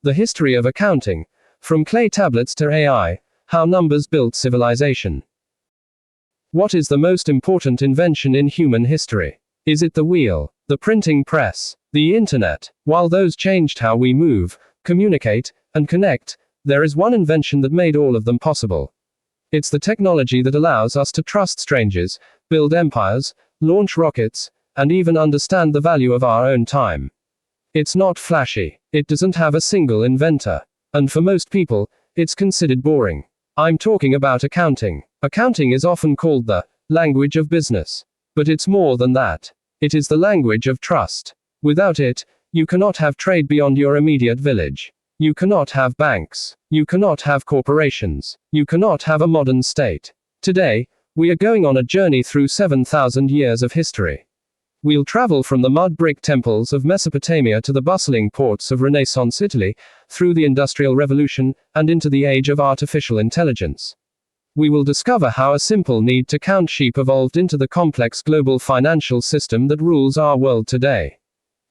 The history of accounting. From clay tablets to AI, how numbers built civilization. What is the most important invention in human history? Is it the wheel, the printing press, the internet? While those changed how we move, communicate, and connect, there is one invention that made all of them possible. It's the technology that allows us to trust strangers, build empires, launch rockets, and even understand the value of our own time. It's not flashy. It doesn't have a single inventor. And for most people, it's considered boring. I'm talking about accounting. Accounting is often called the language of business. But it's more than that. It is the language of trust. Without it, you cannot have trade beyond your immediate village. You cannot have banks. You cannot have corporations. You cannot have a modern state. Today, we are going on a journey through 7,000 years of history. We'll travel from the mud brick temples of Mesopotamia to the bustling ports of Renaissance Italy, through the Industrial Revolution, and into the age of artificial intelligence. We will discover how a simple need to count sheep evolved into the complex global financial system that rules our world today.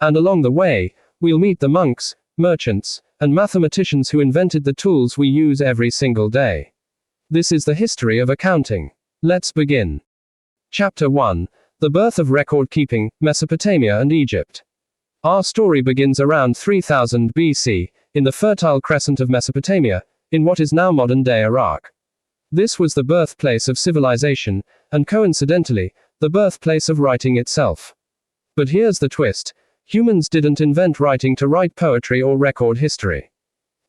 And along the way, we'll meet the monks, merchants, and mathematicians who invented the tools we use every single day. This is the history of accounting. Let's begin. Chapter 1. The birth of record keeping, Mesopotamia and Egypt. Our story begins around 3000 BC, in the Fertile Crescent of Mesopotamia, in what is now modern-day Iraq. This was the birthplace of civilization, and coincidentally, the birthplace of writing itself. But here's the twist. Humans didn't invent writing to write poetry or record history.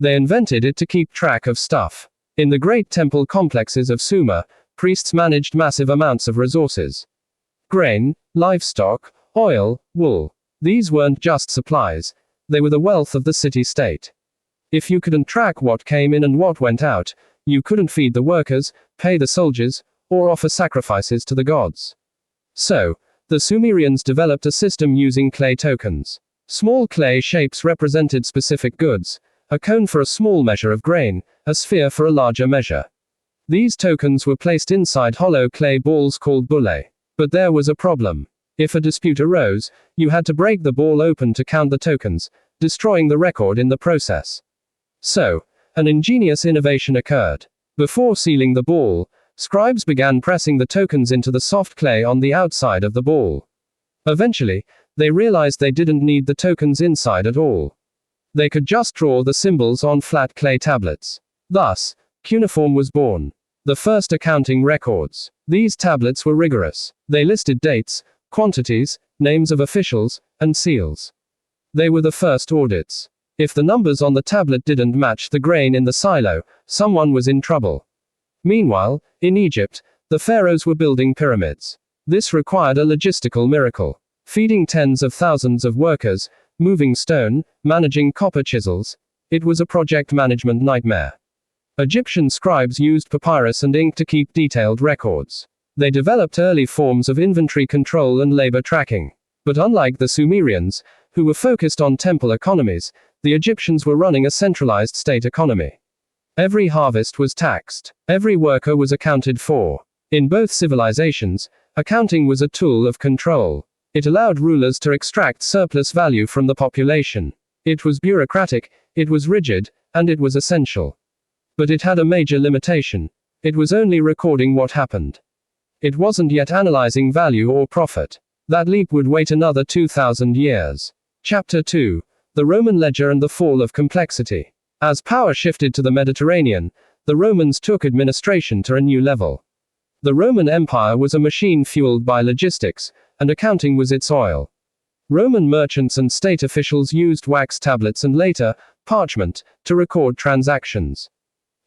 They invented it to keep track of stuff. In the great temple complexes of Summa, priests managed massive amounts of resources. Grain, livestock, oil, wool. These weren't just supplies. They were the wealth of the city-state. If you couldn't track what came in and what went out, you couldn't feed the workers, pay the soldiers, or offer sacrifices to the gods. So, the Sumerians developed a system using clay tokens. Small clay shapes represented specific goods, a cone for a small measure of grain, a sphere for a larger measure. These tokens were placed inside hollow clay balls called bullae. But there was a problem. If a dispute arose, you had to break the ball open to count the tokens, destroying the record in the process. So, an ingenious innovation occurred. Before sealing the ball, scribes began pressing the tokens into the soft clay on the outside of the ball. Eventually, they realized they didn't need the tokens inside at all. They could just draw the symbols on flat clay tablets. Thus, cuneiform was born. The first accounting records. These tablets were rigorous. They listed dates, quantities, names of officials, and seals. They were the first audits. If the numbers on the tablet didn't match the grain in the silo, someone was in trouble. Meanwhile, in Egypt, the pharaohs were building pyramids. This required a logistical miracle. Feeding tens of thousands of workers, moving stone, managing copper chisels. It was a project management nightmare. Egyptian scribes used papyrus and ink to keep detailed records. They developed early forms of inventory control and labor tracking. But unlike the Sumerians, who were focused on temple economies, the Egyptians were running a centralized state economy. Every harvest was taxed. Every worker was accounted for. In both civilizations, accounting was a tool of control. It allowed rulers to extract surplus value from the population. It was bureaucratic, it was rigid, and it was essential. But it had a major limitation. It was only recording what happened. It wasn't yet analyzing value or profit. That leap would wait another 2,000 years. Chapter 2. The Roman Ledger and the Fall of Complexity. As power shifted to the Mediterranean, the Romans took administration to a new level. The Roman Empire was a machine fueled by logistics, and accounting was its oil. Roman merchants and state officials used wax tablets and later, parchment, to record transactions.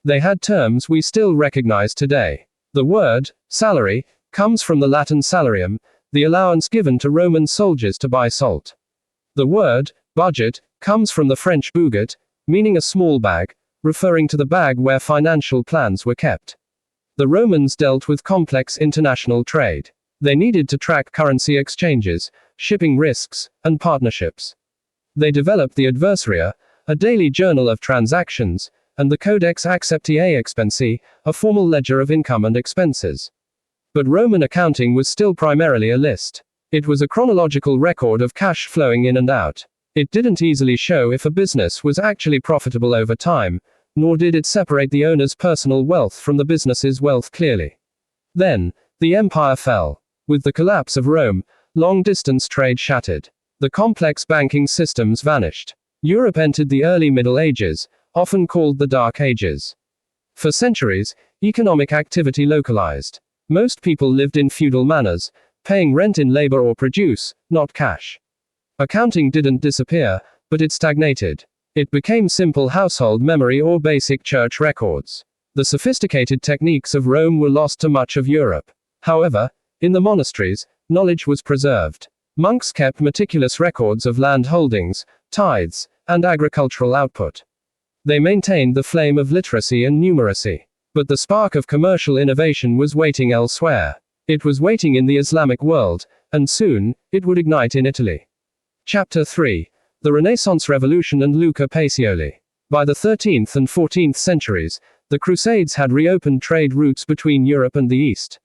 They had terms we still recognize today. The word, salary, comes from the Latin salarium, the allowance given to Roman soldiers to buy salt. The word, budget, comes from the French bouget, meaning a small bag, referring to the bag where financial plans were kept. The Romans dealt with complex international trade. They needed to track currency exchanges, shipping risks, and partnerships. They developed the adversaria, a daily journal of transactions, and the Codex Acceptii Expensi, a formal ledger of income and expenses. But Roman accounting was still primarily a list. It was a chronological record of cash flowing in and out. It didn't easily show if a business was actually profitable over time, nor did it separate the owner's personal wealth from the business's wealth clearly. Then, the empire fell. With the collapse of Rome, long-distance trade shattered. The complex banking systems vanished. Europe entered the early Middle Ages, often called the Dark Ages. For centuries, economic activity localized. Most people lived in feudal manners, paying rent in labor or produce, not cash. Accounting didn't disappear, but it stagnated. It became simple household memory or basic church records. The sophisticated techniques of Rome were lost to much of Europe. However, in the monasteries, knowledge was preserved. Monks kept meticulous records of land holdings, tithes, and agricultural output. They maintained the flame of literacy and numeracy. But the spark of commercial innovation was waiting elsewhere. It was waiting in the Islamic world, and soon, it would ignite in Italy. Chapter 3. The Renaissance Revolution and Luca Pacioli. By the 13th and 14th centuries, the Crusades had reopened trade routes between Europe and the East.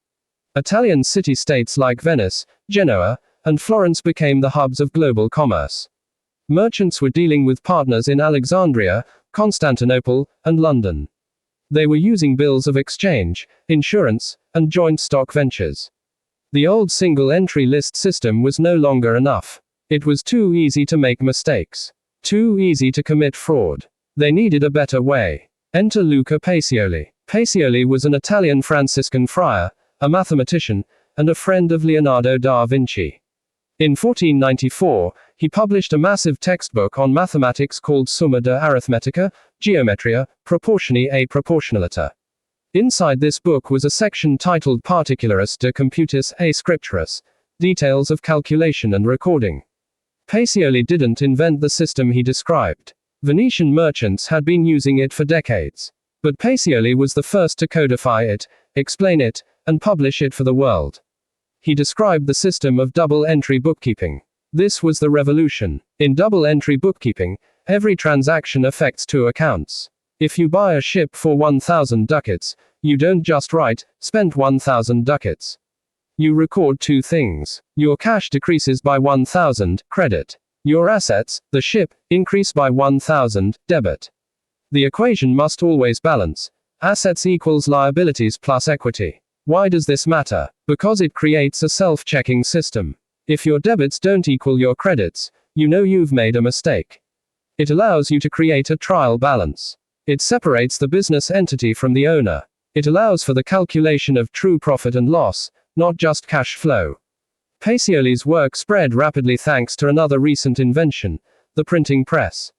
Italian city-states like Venice, Genoa, and Florence became the hubs of global commerce. Merchants were dealing with partners in Alexandria, Constantinople, and London. They were using bills of exchange, insurance, and joint stock ventures. The old single-entry list system was no longer enough. It was too easy to make mistakes. Too easy to commit fraud. They needed a better way. Enter Luca Pacioli. Pacioli was an Italian Franciscan friar, a mathematician, and a friend of Leonardo da Vinci. In 1494, he published a massive textbook on mathematics called Summa de Arithmetica, Geometria, Proportioni e Proportionalita. Inside this book was a section titled Particularis de Computis e Scripturis, details of calculation and recording. Pacioli didn't invent the system he described. Venetian merchants had been using it for decades. But Pacioli was the first to codify it, explain it, and publish it for the world. He described the system of double-entry bookkeeping. This was the revolution. In double-entry bookkeeping, every transaction affects two accounts. If you buy a ship for 1,000 ducats, you don't just write, spent 1,000 ducats. You record two things. Your cash decreases by 1,000, credit. Your assets, the ship, increase by 1,000, debit. The equation must always balance. Assets equals liabilities plus equity. Why does this matter? Because it creates a self-checking system. If your debits don't equal your credits, you know you've made a mistake. It allows you to create a trial balance. It separates the business entity from the owner. It allows for the calculation of true profit and loss, not just cash flow. Pacioli's work spread rapidly thanks to another recent invention, the printing press.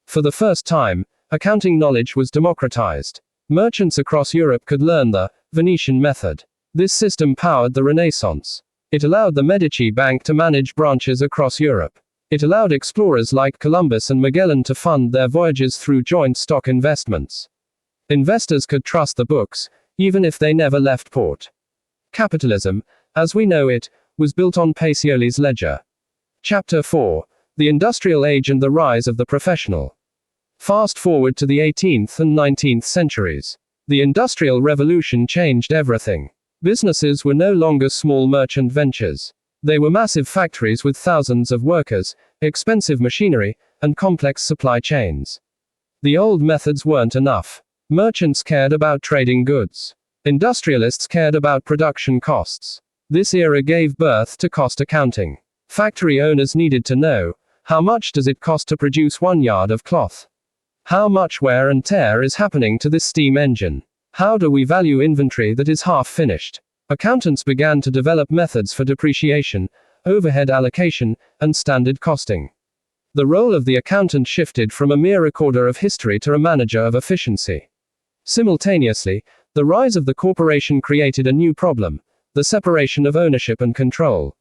For the first time, accounting knowledge was democratized. Merchants across Europe could learn the Venetian method. This system powered the Renaissance. It allowed the Medici Bank to manage branches across Europe. It allowed explorers like Columbus and Magellan to fund their voyages through joint stock investments. Investors could trust the books, even if they never left port. Capitalism, as we know it, was built on Pacioli's ledger. Chapter 4. The Industrial Age and the Rise of the Professional. Fast forward to the 18th and 19th centuries. The Industrial Revolution changed everything. Businesses were no longer small merchant ventures. They were massive factories with thousands of workers, expensive machinery, and complex supply chains. The old methods weren't enough. Merchants cared about trading goods. Industrialists cared about production costs. This era gave birth to cost accounting. Factory owners needed to know, how much does it cost to produce 1 yard of cloth? How much wear and tear is happening to this steam engine? How do we value inventory that is half finished? Accountants began to develop methods for depreciation, overhead allocation, and standard costing. The role of the accountant shifted from a mere recorder of history to a manager of efficiency. Simultaneously, the rise of the corporation created a new problem, the separation of ownership and control.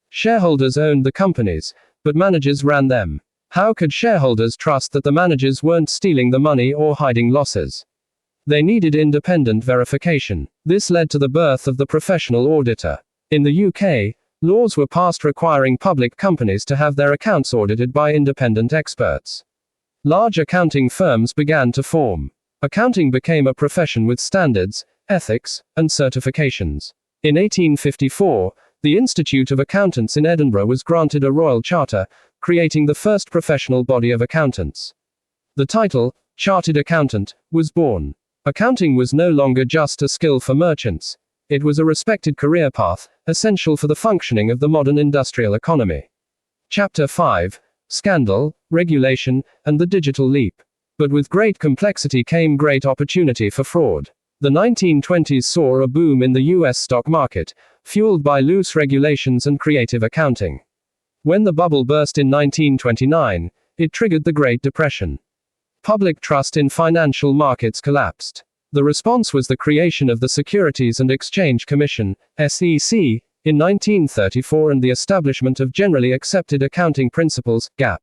Shareholders owned the companies, but managers ran them. How could shareholders trust that the managers weren't stealing the money or hiding losses? They needed independent verification. This led to the birth of the professional auditor. In the UK, laws were passed requiring public companies to have their accounts audited by independent experts. Large accounting firms began to form. Accounting became a profession with standards, ethics, and certifications. In 1854, the Institute of Accountants in Edinburgh was granted a royal charter, creating the first professional body of accountants. The title, Chartered Accountant, was born. Accounting was no longer just a skill for merchants. It was a respected career path, essential for the functioning of the modern industrial economy. Chapter 5. Scandal, Regulation, and the Digital Leap. But with great complexity came great opportunity for fraud. The 1920s saw a boom in the US stock market, fueled by loose regulations and creative accounting. When the bubble burst in 1929, it triggered the Great Depression. Public trust in financial markets collapsed. The response was the creation of the Securities and Exchange Commission, SEC, in 1934 and the establishment of Generally Accepted Accounting Principles, GAAP.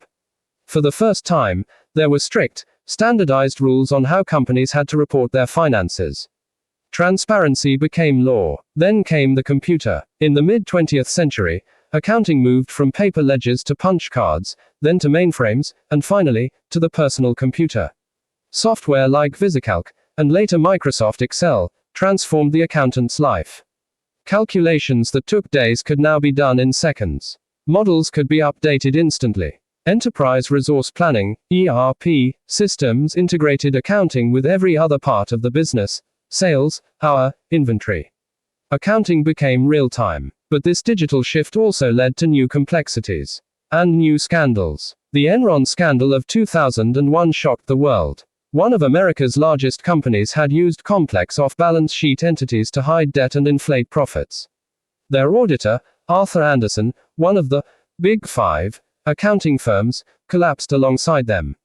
For the first time, there were strict, standardized rules on how companies had to report their finances. Transparency became law. Then came the computer. In the mid-20th century, accounting moved from paper ledgers to punch cards, then to mainframes, and finally, to the personal computer. Software like VisiCalc, and later Microsoft Excel, transformed the accountant's life. Calculations that took days could now be done in seconds. Models could be updated instantly. Enterprise resource planning, ERP, systems integrated accounting with every other part of the business, sales, inventory. Accounting became real-time. But this digital shift also led to new complexities and new scandals. The Enron scandal of 2001 shocked the world. One of America's largest companies had used complex off-balance sheet entities to hide debt and inflate profits. Their auditor, Arthur Andersen, one of the Big Five accounting firms, collapsed alongside them.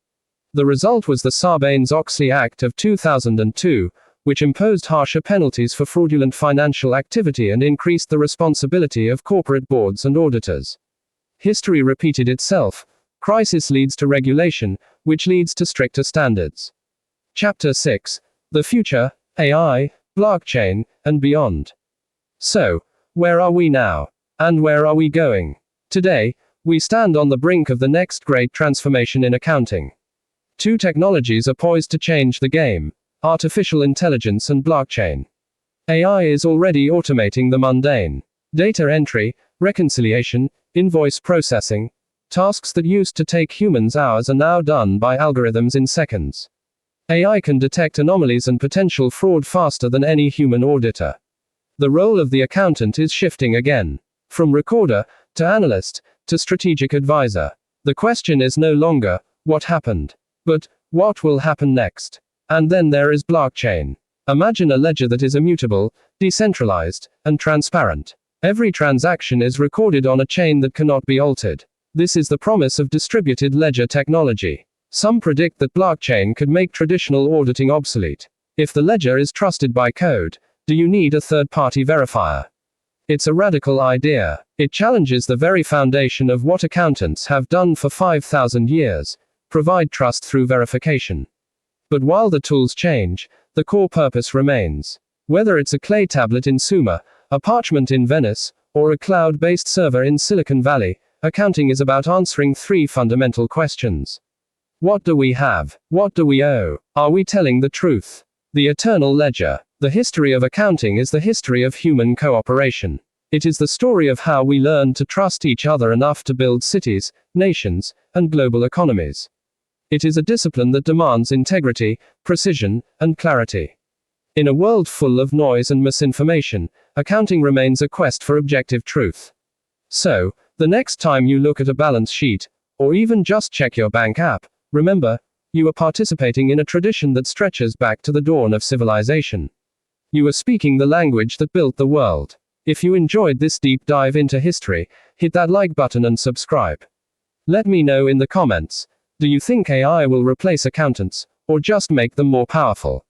The result was the Sarbanes-Oxley Act of 2002, which imposed harsher penalties for fraudulent financial activity and increased the responsibility of corporate boards and auditors. History repeated itself. Crisis leads to regulation, which leads to stricter standards. Chapter 6. The Future, AI, Blockchain, and Beyond. So, where are we now? And where are we going? Today, we stand on the brink of the next great transformation in accounting. Two technologies are poised to change the game: artificial intelligence and blockchain. AI is already automating the mundane. Data entry, reconciliation, invoice processing. Tasks that used to take humans hours are now done by algorithms in seconds. AI can detect anomalies and potential fraud faster than any human auditor. The role of the accountant is shifting again. From recorder, to analyst, to strategic advisor. The question is no longer, what happened? But, what will happen next? And then there is blockchain. Imagine a ledger that is immutable, decentralized, and transparent. Every transaction is recorded on a chain that cannot be altered. This is the promise of distributed ledger technology. Some predict that blockchain could make traditional auditing obsolete. If the ledger is trusted by code, do you need a third-party verifier? It's a radical idea. It challenges the very foundation of what accountants have done for 5,000 years, provide trust through verification. But while the tools change, the core purpose remains. Whether it's a clay tablet in Summa, a parchment in Venice, or a cloud-based server in Silicon Valley, accounting is about answering three fundamental questions. What do we have? What do we owe? Are we telling the truth? The eternal ledger. The history of accounting is the history of human cooperation. It is the story of how we learned to trust each other enough to build cities, nations, and global economies. It is a discipline that demands integrity, precision, and clarity. In a world full of noise and misinformation, accounting remains a quest for objective truth. So, the next time you look at a balance sheet, or even just check your bank app, remember, you are participating in a tradition that stretches back to the dawn of civilization. You are speaking the language that built the world. If you enjoyed this deep dive into history, hit that like button and subscribe. Let me know in the comments, do you think AI will replace accountants, or just make them more powerful?